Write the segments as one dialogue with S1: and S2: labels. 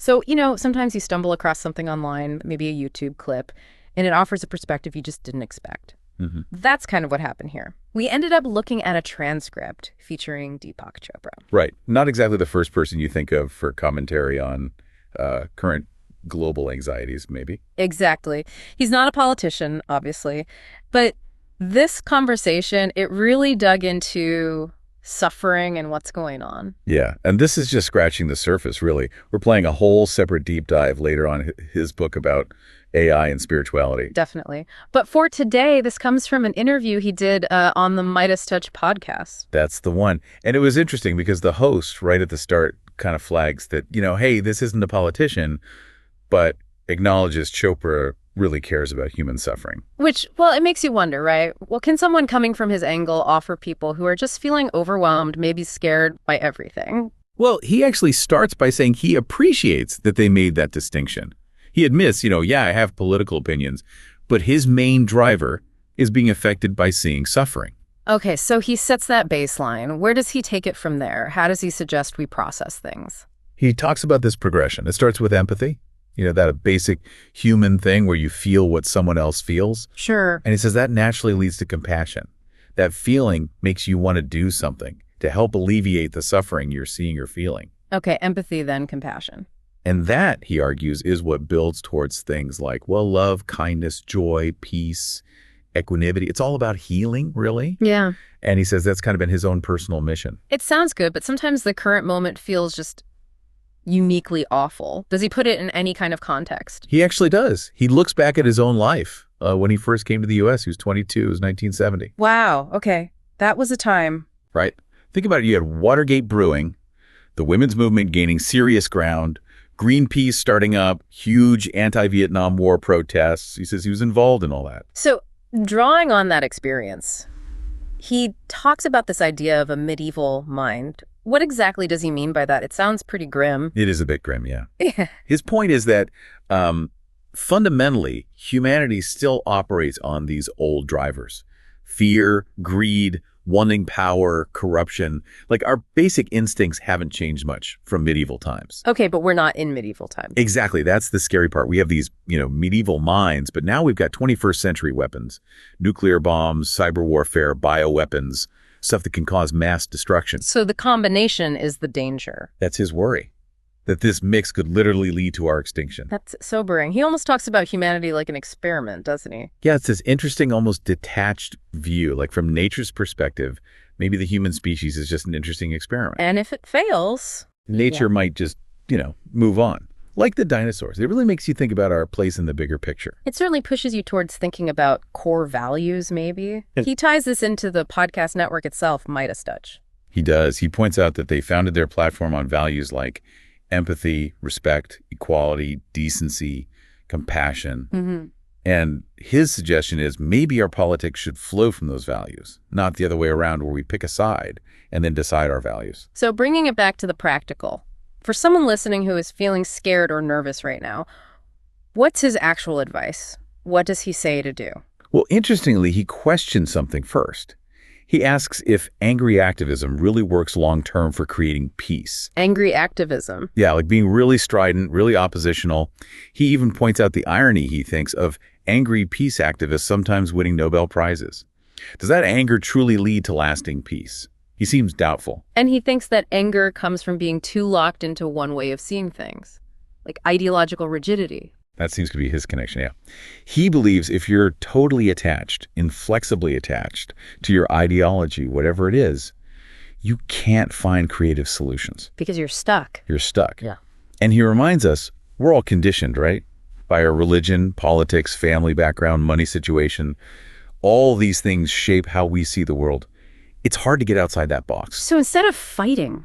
S1: So, sometimes you stumble across something online, maybe a YouTube clip, and it offers a perspective you just didn't expect.
S2: Mm-hmm.
S1: That's kind of what happened here. We ended up looking at a transcript featuring Deepak Chopra.
S2: Right. Not exactly the first person you think of for commentary on current global anxieties, maybe.
S1: Exactly. He's not a politician, obviously. But this conversation, it really dug into suffering and what's going on.
S2: Yeah. And this is just scratching the surface, really. We're playing a whole separate deep dive later on his book about AI and spirituality.
S1: Definitely. But for today, this comes from an interview he did on the Midas Touch podcast.
S2: That's the one. And it was interesting because the host, right at the start, kind of flags that, hey, this isn't a politician, but acknowledges Chopra really cares about human suffering.
S1: Which, well, it makes you wonder, right? Well, can someone coming from his angle offer people who are just feeling overwhelmed, maybe scared by everything?
S2: Well, he actually starts by saying he appreciates that they made that distinction. He admits, yeah, I have political opinions, but his main driver is being affected by seeing suffering.
S1: Okay, so he sets that baseline. Where does he take it from there? How does he suggest we process things?
S2: He talks about this progression. It starts with empathy, that basic human thing where you feel what someone else feels.
S1: Sure.
S2: And he says that naturally leads to compassion. That feeling makes you want to do something to help alleviate the suffering you're seeing or feeling.
S1: Okay, empathy, then compassion.
S2: And that, he argues, is what builds towards things like, love, kindness, joy, peace, equanimity. It's all about healing, really.
S1: Yeah.
S2: And he says that's kind of been his own personal mission.
S1: It sounds good, but sometimes the current moment feels just uniquely awful. Does he put it in any kind of context?
S2: He actually does. He looks back at his own life. When he first came to the U.S., he was 22. It was 1970.
S1: Wow. Okay. That was a time.
S2: Right. Think about it. You had Watergate brewing, the women's movement gaining serious ground, Greenpeace starting up, huge anti-Vietnam War protests. He says he was involved in all that.
S1: So drawing on that experience, he talks about this idea of a medieval mind. What exactly does he mean by that? It sounds pretty grim.
S2: It is a bit grim, yeah.
S1: Yeah.
S2: His point is that fundamentally, humanity still operates on these old drivers. Fear, greed, wanting power, corruption. Like our basic instincts haven't changed much from medieval times.
S1: Okay, but we're not in medieval times.
S2: Exactly. That's the scary part. We have these, medieval minds, but now we've got 21st century weapons, nuclear bombs, cyber warfare, bioweapons, stuff that can cause mass destruction.
S1: So the combination is the danger.
S2: That's his worry, that this mix could literally lead to our extinction.
S1: That's sobering. He almost talks about humanity like an experiment, doesn't he?
S2: Yeah, it's this interesting, almost detached view. Like from nature's perspective, maybe the human species is just an interesting experiment.
S1: And if it fails,
S2: nature might just, move on. Like the dinosaurs. It really makes you think about our place in the bigger picture.
S1: It certainly pushes you towards thinking about core values, maybe. He ties this into the podcast network itself, Midas Touch.
S2: He does. He points out that they founded their platform on values like empathy, respect, equality, decency, compassion.
S1: Mm-hmm.
S2: And his suggestion is maybe our politics should flow from those values, not the other way around where we pick a side and then decide our values.
S1: So bringing it back to the practical, for someone listening who is feeling scared or nervous right now, what's his actual advice? What does he say to do?
S2: Well, interestingly, he questions something first. He asks if angry activism really works long-term for creating peace.
S1: Angry activism?
S2: Yeah, like being really strident, really oppositional. He even points out the irony, he thinks, of angry peace activists sometimes winning Nobel Prizes. Does that anger truly lead to lasting peace? He seems doubtful.
S1: And he thinks that anger comes from being too locked into one way of seeing things, like ideological rigidity.
S2: That seems to be his connection, yeah. He believes if you're totally attached, inflexibly attached to your ideology, whatever it is, you can't find creative solutions.
S1: Because you're stuck.
S2: You're stuck.
S1: Yeah.
S2: And he reminds us, we're all conditioned, right? By our religion, politics, family background, money situation. All these things shape how we see the world. It's hard to get outside that box.
S1: So instead of fighting,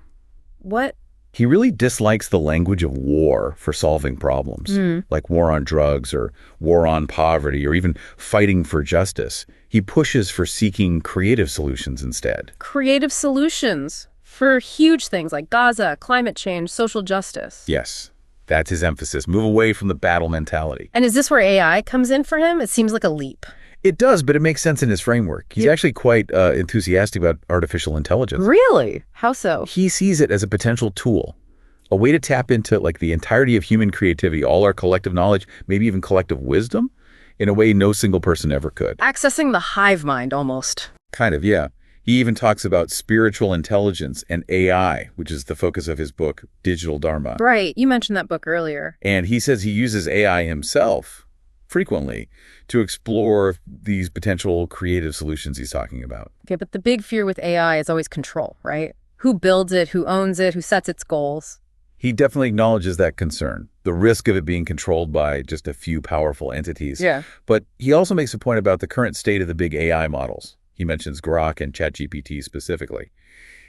S1: what?
S2: He really dislikes the language of war for solving problems, like war on drugs or war on poverty or even fighting for justice. He pushes for seeking creative solutions instead.
S1: Creative solutions for huge things like Gaza, climate change, social justice.
S2: Yes, that's his emphasis. Move away from the battle mentality.
S1: And is this where AI comes in for him? It seems like a leap.
S2: It does, but it makes sense in his framework. He's actually quite enthusiastic about artificial intelligence.
S1: Really? How so?
S2: He sees it as a potential tool, A way to tap into like the entirety of human creativity, all our collective knowledge, maybe even collective wisdom, in a way no single person ever could.
S1: Accessing the hive mind, almost.
S2: Kind of, yeah. He even talks about spiritual intelligence and AI, which is the focus of his book, Digital Dharma.
S1: Right. You mentioned that book earlier.
S2: And he says he uses AI himself frequently to explore these potential creative solutions he's talking about.
S1: Okay, but the big fear with AI is always control, right? Who builds it, who owns it, who sets its goals?
S2: He definitely acknowledges that concern, the risk of it being controlled by just a few powerful entities.
S1: Yeah.
S2: But he also makes a point about the current state of the big AI models. He mentions Grok and ChatGPT specifically.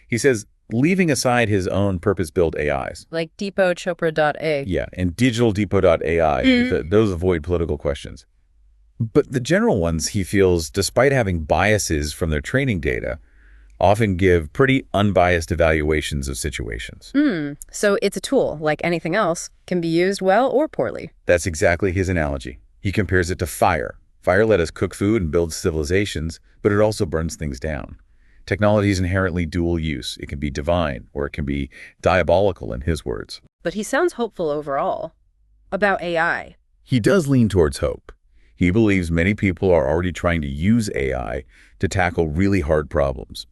S2: He says, leaving aside his own purpose-built AIs.
S1: Like Deepak Chopra.ai.
S2: Yeah, and digital depot.ai, those avoid political questions. But the general ones, he feels, despite having biases from their training data, often give pretty unbiased evaluations of situations.
S1: So it's a tool, like anything else, can be used well or poorly.
S2: That's exactly his analogy. He compares it to fire. Fire let us cook food and build civilizations, but it also burns things down. Technology is inherently dual use. It can be divine, or it can be diabolical, in his words.
S1: But he sounds hopeful overall about AI.
S2: He does lean towards hope. He believes many people are already trying to use AI to tackle really hard problems.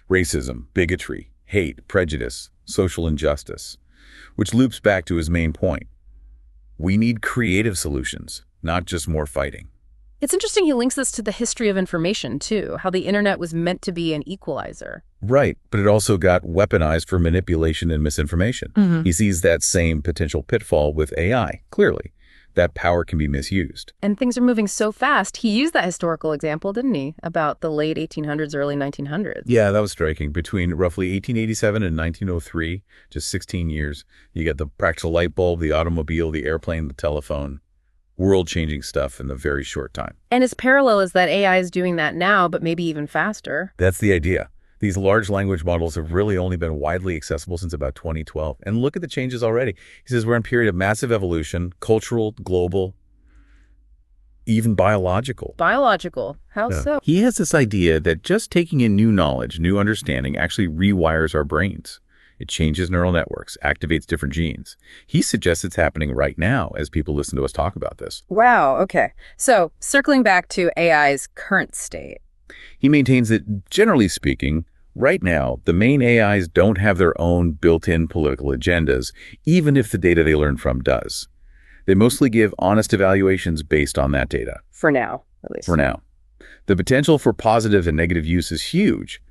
S2: Racism, bigotry, hate, prejudice, social injustice, which loops back to his main point. We need creative solutions, not just more fighting.
S1: It's interesting he links this to the history of information, too, how the internet was meant to be an equalizer.
S2: Right, but it also got weaponized for manipulation and misinformation. He sees that same potential pitfall with AI, clearly. That power can be misused.
S1: And things are moving so fast. He used that historical example, didn't he, about the late 1800s, early 1900s.
S2: Yeah, that was striking. Between roughly 1887 and 1903, just 16 years, you get the practical light bulb, the automobile, the airplane, the telephone. World-changing stuff in a very short time.
S1: And his parallel is that AI is doing that now, but maybe even faster.
S2: That's the idea. These large language models have really only been widely accessible since about 2012. And look at the changes already. He says we're in a period of massive evolution, cultural, global, even biological.
S1: Biological? How so?
S2: He has this idea that just taking in new knowledge, new understanding, actually rewires our brains. It changes neural networks, activates different genes. He suggests it's happening right now as people listen to us talk about this.
S1: Wow, okay. So, circling back to AI's current state.
S2: He maintains that, generally speaking, right now, the main AIs don't have their own built-in political agendas, even if the data they learn from does. They mostly give honest evaluations based on that data.
S1: For now, at least.
S2: For now. The potential for positive and negative use is huge,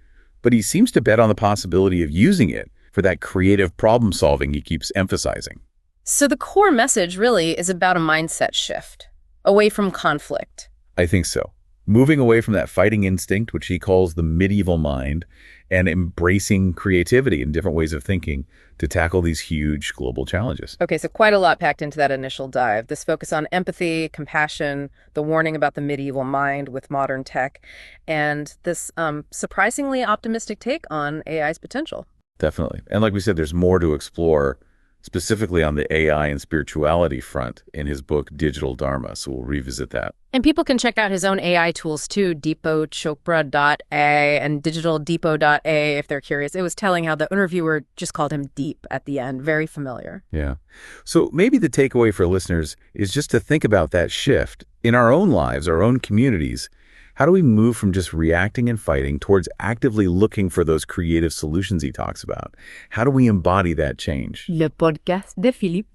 S2: but he seems to bet on the possibility of using it for that creative problem solving he keeps emphasizing.
S1: So the core message really is about a mindset shift, away from conflict.
S2: I think so. Moving away from that fighting instinct, which he calls the medieval mind, and embracing creativity and different ways of thinking to tackle these huge global challenges.
S1: Okay, so quite a lot packed into that initial dive. This focus on empathy, compassion, the warning about the medieval mind with modern tech, and this surprisingly optimistic take on AI's potential.
S2: Definitely. And like we said, there's more to explore specifically on the AI and spirituality front in his book, Digital Dharma. So we'll revisit that.
S1: And people can check out his own AI tools too, deepakchopra.ai and digitaldepot.ai if they're curious. It was telling how the interviewer just called him Deep at the end. Very familiar.
S2: Yeah. So maybe the takeaway for listeners is just to think about that shift in our own lives, our own communities. How do we move from just reacting and fighting towards actively looking for those creative solutions he talks about? How do we embody that change?
S1: Le podcast de Philippe.